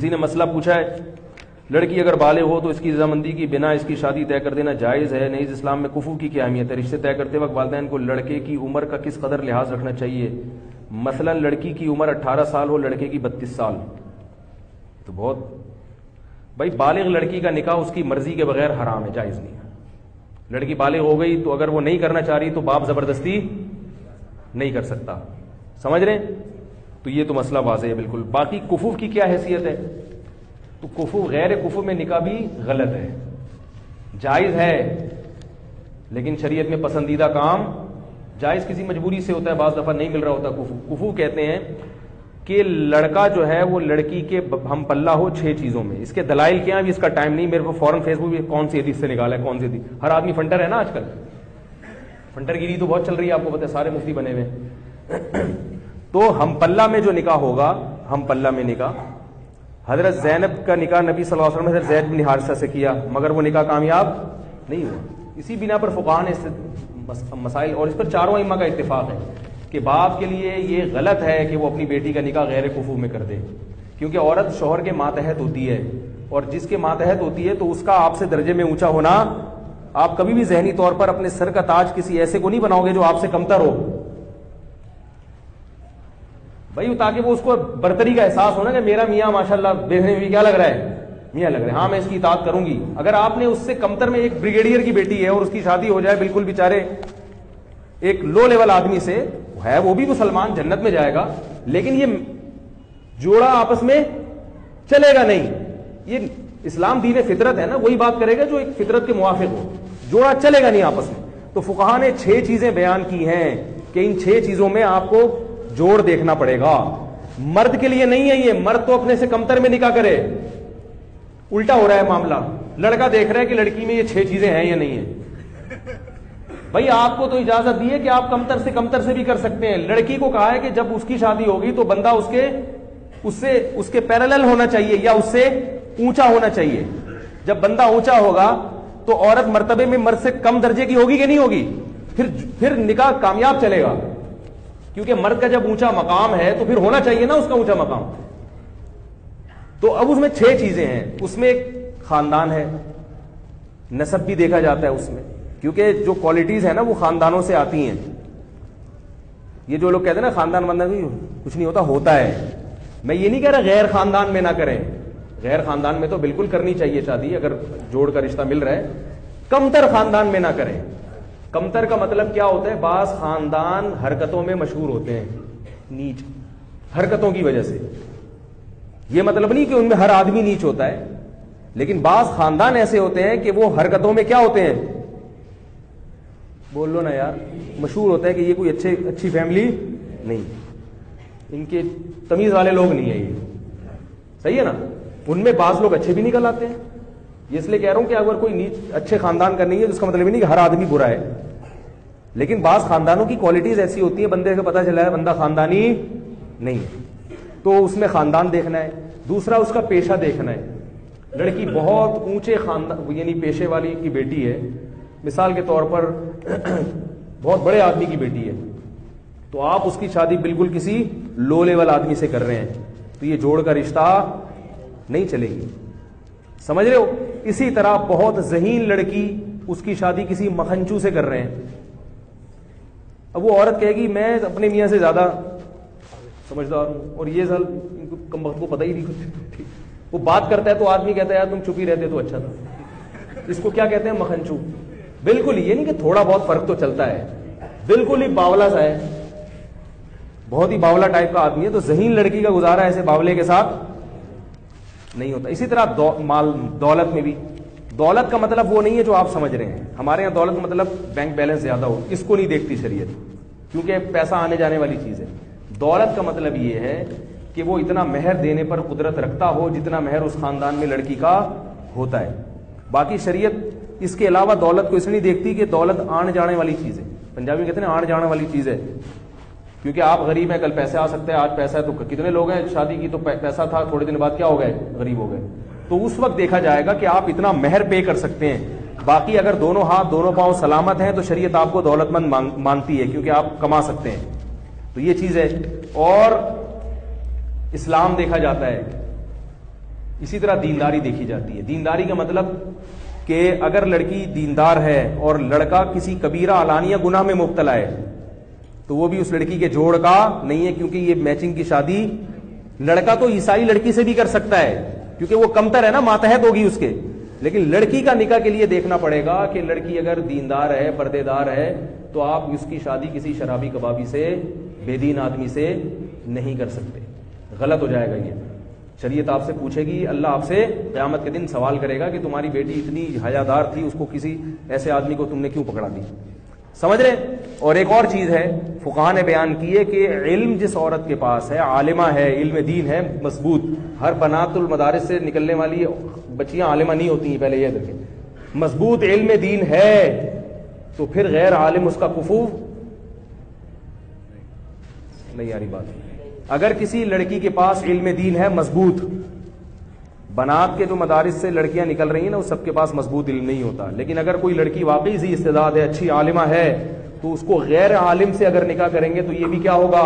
کسی نے مسئلہ پوچھا ہے لڑکی اگر بالغ ہو تو اس کی رضامندی کی بنا اس کی شادی طے کر دینا جائز ہے؟ نہیں، اسلام میں کفو کی کیا اہمیت ہے؟ رشتے طے کرتے وقت والدین کو لڑکے کی عمر کا کس قدر لحاظ رکھنا چاہیے؟ مثلا لڑکی کی عمر 18 سال ہو، لڑکے کی 32 سال، تو بہت بھائی بالغ لڑکی کا نکاح اس کی مرضی کے بغیر حرام ہے، جائز نہیں ہے۔ لڑکی بالغ ہو گئی تو اگر وہ نہیں کرنا چاہ رہی تو باپ زبردستی نہیں کر سکتا، سمجھ رہے ہیں؟ تو یہ تو مسئلہ واضح ہے بالکل۔ باقی کفو کی کیا حیثیت ہے؟ تو کفو غیر کفو میں نکاح بھی غلط ہے، جائز ہے لیکن شریعت میں پسندیدہ کام جائز کسی مجبوری سے ہوتا ہے، بعض دفعہ نہیں مل رہا ہوتا۔ کفو کہتے ہیں کہ لڑکا جو ہے وہ لڑکی کے ہم پلہ ہو 6 چیزوں میں۔ اس کے دلائل کیا ہیں ابھی اس کا ٹائم نہیں، میرے کو فوراً فیس بک پہ کون سی حدیث سے نکالا ہے، کون سی حدیث، ہر آدمی فنٹر ہے نا آج کل، فنٹر گیری تو بہت چل رہی ہے، آپ کو پتہ ہے، سارے مفتی بنے ہوئے۔ تو ہم پلہ میں جو نکاح ہوگا، ہم پلہ میں نکاح، حضرت زینب کا نکاح نبی صلی اللہ علیہ وسلم نے حضرت زید بن حارثہ سے کیا، مگر وہ نکاح کامیاب نہیں ہوا۔ اسی بنا پر فقہاء نے مسائل، اور اس پر چاروں ائمہ کا اتفاق ہے کہ باپ کے لیے یہ غلط ہے کہ وہ اپنی بیٹی کا نکاح غیر کفو میں کر دے، کیونکہ عورت شوہر کے ماتحت ہوتی ہے، اور جس کے ماتحت ہوتی ہے تو اس کا آپ سے درجے میں اونچا ہونا، آپ کبھی بھی ذہنی طور پر اپنے سر کا تاج کسی ایسے کو نہیں بناؤ گے جو آپ سے کمتر ہو بھائی، تاکہ وہ اس کو برتری کا احساس ہونا کہ میرا میاں ماشاءاللہ دیکھنے میں بھی کیا لگ رہا ہے، میاں لگ رہا ہے، ہاں میں اس کی اطاعت کروں گی۔ اگر آپ نے اس سے کمتر میں ایک بریگیڈیئر کی بیٹی ہے اور اس کی شادی ہو جائے بالکل بیچارے ایک لو لیول آدمی سے، ہے وہ بھی مسلمان، جنت میں جائے گا، لیکن یہ جوڑا آپس میں چلے گا نہیں۔ یہ اسلام دین فطرت ہے نا، وہی بات کرے گا جو ایک فطرت کے موافق ہو، جوڑا چلے گا نہیں آپس میں۔ تو فقہاء نے 6 چیزیں بیان کی ہیں کہ ان 6 چیزوں میں آپ کو جوڑ دیکھنا پڑے گا۔ مرد کے لیے نہیں ہے یہ، مرد تو اپنے سے کمتر میں نکاح کرے، الٹا ہو رہا ہے معاملہ، لڑکا دیکھ رہا ہے کہ لڑکی میں یہ 6 چیزیں ہیں یا نہیں ہیں۔ بھائی آپ کو تو اجازت دی ہے کہ آپ کمتر سے بھی کر سکتے ہیں۔ لڑکی کو کہا ہے کہ جب اس کی شادی ہوگی تو بندہ اس کے پیرالل ہونا چاہیے یا اس سے اونچا ہونا چاہیے۔ جب بندہ اونچا ہوگا تو عورت مرتبے میں مرد سے کم درجے کی ہوگی کہ نہیں ہوگی؟ پھر نکاح کامیاب چلے گا، کیونکہ مرد کا جب اونچا مقام ہے تو پھر ہونا چاہیے نا اس کا اونچا مقام۔ تو اب اس میں 6 چیزیں ہیں، اس میں ایک خاندان ہے، نسب بھی دیکھا جاتا ہے اس میں، کیونکہ جو کوالٹیز ہیں نا وہ خاندانوں سے آتی ہیں۔ یہ جو لوگ کہتے ہیں نا خاندان کچھ نہیں ہوتا ہے، میں یہ نہیں کہہ رہا غیر خاندان میں نہ کریں، غیر خاندان میں تو بالکل کرنی چاہیے شادی اگر جوڑ کا رشتہ مل رہا ہے، کمتر خاندان میں نہ کریں۔ کمتر کا مطلب کیا ہوتا ہے؟ بعض خاندان حرکتوں میں مشہور ہوتے ہیں، نیچ حرکتوں کی وجہ سے، یہ مطلب نہیں کہ ان میں ہر آدمی نیچ ہوتا ہے، لیکن بعض خاندان ایسے ہوتے ہیں کہ وہ حرکتوں میں کیا ہوتے ہیں، بول لو نا یار، مشہور ہوتا ہے کہ یہ کوئی اچھی فیملی نہیں، ان کے تمیز والے لوگ نہیں ہیں، یہ صحیح ہے نا۔ ان میں بعض لوگ اچھے بھی نکل آتے ہیں، یہ اس لیے کہہ رہا ہوں کہ اگر کوئی نیچ اچھے خاندان کا نہیں ہے تو اس کا مطلب نہیں کہ ہر آدمی برا ہے، لیکن بعض خاندانوں کی کوالٹیز ایسی ہوتی ہیں بندے کو پتہ چلا ہے بندہ خاندانی نہیں ہے، تو اس میں خاندان دیکھنا ہے۔ دوسرا اس کا پیشہ دیکھنا ہے، لڑکی بہت اونچے خاندان یعنی پیشے والی کی بیٹی ہے، مثال کے طور پر بہت بڑے آدمی کی بیٹی ہے، تو آپ اس کی شادی بالکل کسی لو لیول آدمی سے کر رہے ہیں تو یہ جوڑ کا رشتہ نہیں چلے گی، سمجھ رہے ہو؟ اسی طرح بہت ذہین لڑکی، اس کی شادی کسی مکھنچو سے کر رہے ہیں، اب وہ عورت کہے گی میں اپنے میاں سے زیادہ سمجھدار ہوں اور یہ سال کم وقت کو پتہ ہی نہیں کچھ، وہ بات کرتا ہے تو آدمی کہتا ہے یار تم چپ ہی رہتے تو اچھا تھا۔ اس کو کیا کہتے ہیں؟ مکھنچو۔ بالکل یہ نہیں کہ تھوڑا بہت فرق تو چلتا ہے، بالکل ہی باولا سا ہے، بہت ہی باولا ٹائپ کا آدمی ہے، تو ذہین لڑکی کا گزارا ایسے باولے کے ساتھ نہیں ہوتا۔ اسی طرح مال دولت میں بھی، دولت کا مطلب وہ نہیں ہے جو آپ سمجھ رہے ہیں، ہمارے یہاں دولت کا مطلب بینک بیلنس زیادہ ہو، اس کو نہیں دیکھتی شریعت، کیونکہ پیسہ آنے جانے والی چیز ہے۔ دولت کا مطلب یہ ہے کہ وہ اتنا مہر دینے پر قدرت رکھتا ہو جتنا مہر اس خاندان میں لڑکی کا ہوتا ہے۔ باقی شریعت اس کے علاوہ دولت کو اس نہیں دیکھتی کہ دولت آنے جانے والی چیز ہے، پنجابی کہتے ہیں نا آنے جانے والی چیز ہے، کیونکہ آپ غریب ہیں کل پیسے آ سکتے ہیں، آج پیسہ ہے تو کتنے لوگ ہیں شادی کی تو پیسہ تھا تھوڑے دن بعد کیا ہو گئے، غریب ہو گئے، تو اس وقت دیکھا جائے گا کہ آپ اتنا مہر پے کر سکتے ہیں۔ باقی اگر دونوں ہاتھ دونوں پاؤں سلامت ہیں تو شریعت آپ کو دولت مند مانتی ہے کیونکہ آپ کما سکتے ہیں، تو یہ چیز ہے۔ اور اسلام دیکھا جاتا ہے، اسی طرح دینداری دیکھی جاتی ہے. دینداری کا مطلب کہ اگر لڑکی دیندار ہے اور لڑکا کسی کبیرہ علانیہ گناہ میں مبتلا ہے تو وہ بھی اس لڑکی کے جوڑ کا نہیں ہے, کیونکہ یہ میچنگ کی شادی لڑکا تو عیسائی لڑکی سے بھی کر سکتا ہے کیونکہ وہ کمتر ہے نا, ماتحت ہوگی اس کے, لیکن لڑکی کا نکاح کے لیے دیکھنا پڑے گا کہ لڑکی اگر دیندار ہے, پردے دار ہے, تو آپ اس کی شادی کسی شرابی کبابی سے, بے دین آدمی سے نہیں کر سکتے, غلط ہو جائے گا. یہ شریعت آپ سے پوچھے گی, اللہ آپ سے قیامت کے دن سوال کرے گا کہ تمہاری بیٹی اتنی حیادار تھی, اس کو کسی ایسے آدمی کو تم نے کیوں پکڑا دی. سمجھ رہے. اور ایک اور چیز ہے فقہاء نے بیان کی ہے کہ علم جس عورت کے پاس ہے, عالمہ ہے, علم دین ہے مضبوط, ہر بنات المدارس سے نکلنے والی بچیاں عالمہ نہیں ہوتی ہیں, پہلے یہ دیکھیں, مضبوط علم دین ہے تو پھر غیر عالم اس کا کفو نہیں آ رہی بات. اگر کسی لڑکی کے پاس علم دین ہے مضبوط, بنات کے جو مدارس سے لڑکیاں نکل رہی ہیں نا, وہ سب کے پاس مضبوط علم نہیں ہوتا, لیکن اگر کوئی لڑکی واقعی ذی استعداد ہے, اچھی عالمہ ہے, تو اس کو غیر عالم سے اگر نکاح کریں گے تو یہ بھی کیا ہوگا,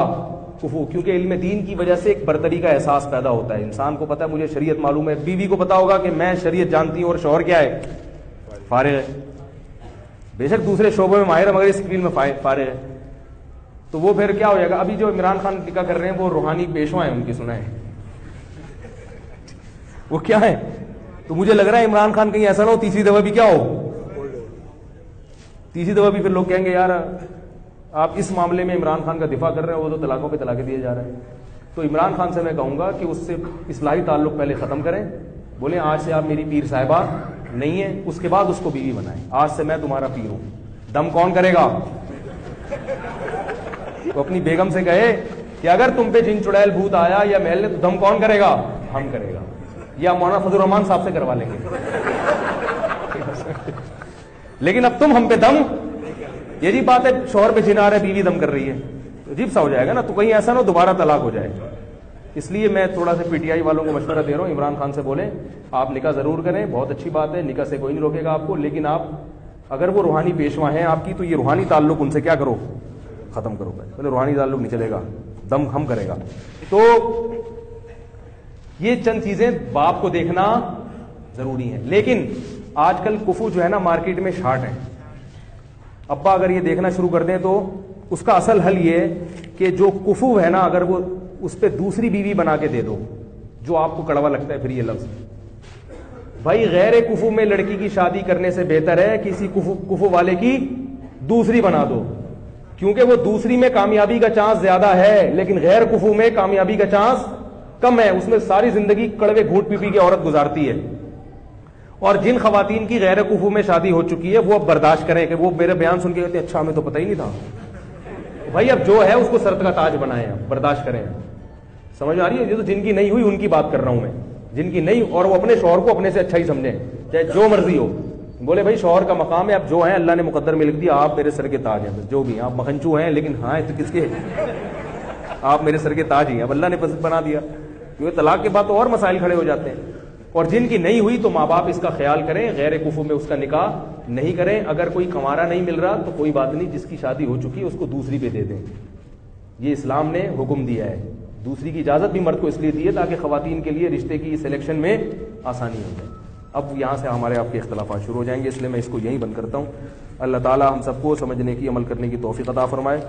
کفو, کیونکہ علم دین کی وجہ سے ایک برتری کا احساس پیدا ہوتا ہے. انسان کو پتا ہے مجھے شریعت معلوم ہے, بیوی کو پتا ہوگا کہ میں شریعت جانتی ہوں اور شوہر کیا ہے, فارغ ہے, بے شک دوسرے شعبوں میں ماہر ہے مگر اس فیلڈ میں فارغ ہے, تو وہ پھر کیا ہو جائے گا. ابھی جو عمران خان نکاح کر رہے ہیں وہ روحانی پیشوا ہیں, ان کی سنا ہے وہ کیا ہے, تو مجھے لگ رہا ہے عمران خان کہیں ایسا نہ ہو تیسری دفعہ بھی کیا ہو, تیسری دفعہ بھی پھر لوگ کہیں گے یار آپ اس معاملے میں عمران خان کا دفاع کر رہے ہیں, وہ تو طلاقوں پہ طلاقیں دیے جا رہے ہیں. تو عمران خان سے میں کہوں گا کہ اس سے اصلاحی تعلق پہلے ختم کریں, بولیں آج سے آپ میری پیر صاحبہ نہیں ہے, اس کے بعد اس کو بیوی بنائیں, آج سے میں تمہارا پیر ہوں. دم کون کرے گا؟ تو اپنی بیگم سے کہے کہ اگر تم پہ جن چڑیل بھوت آیا یا محل نے, تو دم کون کرے گا؟ ہم کرے گا, یا مولانا فضل الرحمان صاحب سے کروا لیں گے. لیکن اب تم ہم پہ دم, یہ جی بات ہے, شوہر پہ جن آ رہا ہے, بیوی دم کر رہی ہے, عجیب سا ہو جائے گا نا. تو کہیں ایسا نہ دوبارہ طلاق ہو جائے. اس لیے میں تھوڑا سا پی ٹی آئی والوں کو مشورہ دے رہا ہوں, عمران خان سے بولیں آپ نکاح ضرور کریں, بہت اچھی بات ہے, نکاح سے کوئی نہیں روکے گا آپ کو, لیکن آپ اگر وہ روحانی پیشوا ہیں آپ کی, تو یہ روحانی تعلق ان سے کیا کرو, ختم کرو. پہلے روحانی تعلق نہیں چلے گا, دم ہم کرے گا. تو یہ چند چیزیں باپ کو دیکھنا ضروری ہیں. لیکن آج کل کفو جو ہے نا مارکیٹ میں شارٹ ہے. ابا اگر یہ دیکھنا شروع کر دیں تو اس کا اصل حل یہ ہے کہ جو کفو ہے نا, اگر وہ اس پہ دوسری بیوی بنا کے دے دو, جو آپ کو کڑوا لگتا ہے پھر یہ لفظ, بھائی غیر کفو میں لڑکی کی شادی کرنے سے بہتر ہے کسی کفو والے کی دوسری بنا دو, کیونکہ وہ دوسری میں کامیابی کا چانس زیادہ ہے, لیکن غیر کفو میں کامیابی کا چانس کم ہے. اس میں ساری زندگی کڑوے گھونٹ پی پی کے عورت گزارتی ہے. اور جن خواتین کی غیر کفو میں شادی ہو چکی ہے وہ اب برداشت کریں, کہ وہ میرے بیان سن کے کہتے ہیں اچھا ہمیں تو پتہ ہی نہیں تھا. بھائی اب جو ہے اس کو سرت کا تاج بنائیں, برداشت کریں. سمجھ آ رہی ہے؟ یہ تو جن کی نہیں ہوئی ان کی بات کر رہا ہوں میں, جن کی نہیں, اور وہ اپنے شوہر کو اپنے سے اچھا ہی سمجھیں, چاہے جو مرضی ہو. بولے بھائی شوہر کا مقام ہے, اب جو ہے اللہ نے مقدر میں لکھ دیا, آپ میرے سر کے تاج ہیں, جو بھی آپ مکھنچو ہیں, لیکن ہاں تو کس کے, آپ میرے سر کے تاج ہی ہیں, اب اللہ نے بنا دیا. کیونکہ طلاق کے بعد تو اور مسائل کھڑے ہو جاتے ہیں. اور جن کی نہیں ہوئی تو ماں باپ اس کا خیال کریں, غیر کفو میں اس کا نکاح نہیں کریں. اگر کوئی کنوارا نہیں مل رہا تو کوئی بات نہیں, جس کی شادی ہو چکی ہے اس کو دوسری پہ دے دیں. یہ اسلام نے حکم دیا ہے. دوسری کی اجازت بھی مرد کو اس لیے دی ہے تاکہ خواتین کے لیے رشتے کی سلیکشن میں آسانی ہو جائے. اب یہاں سے ہمارے آپ کے اختلافات شروع ہو جائیں گے, اس لیے میں اس کو یہیں بند کرتا ہوں. اللہ تعالی ہم سب کو سمجھنے کی, عمل کرنے کی توفیق عطا فرمائے.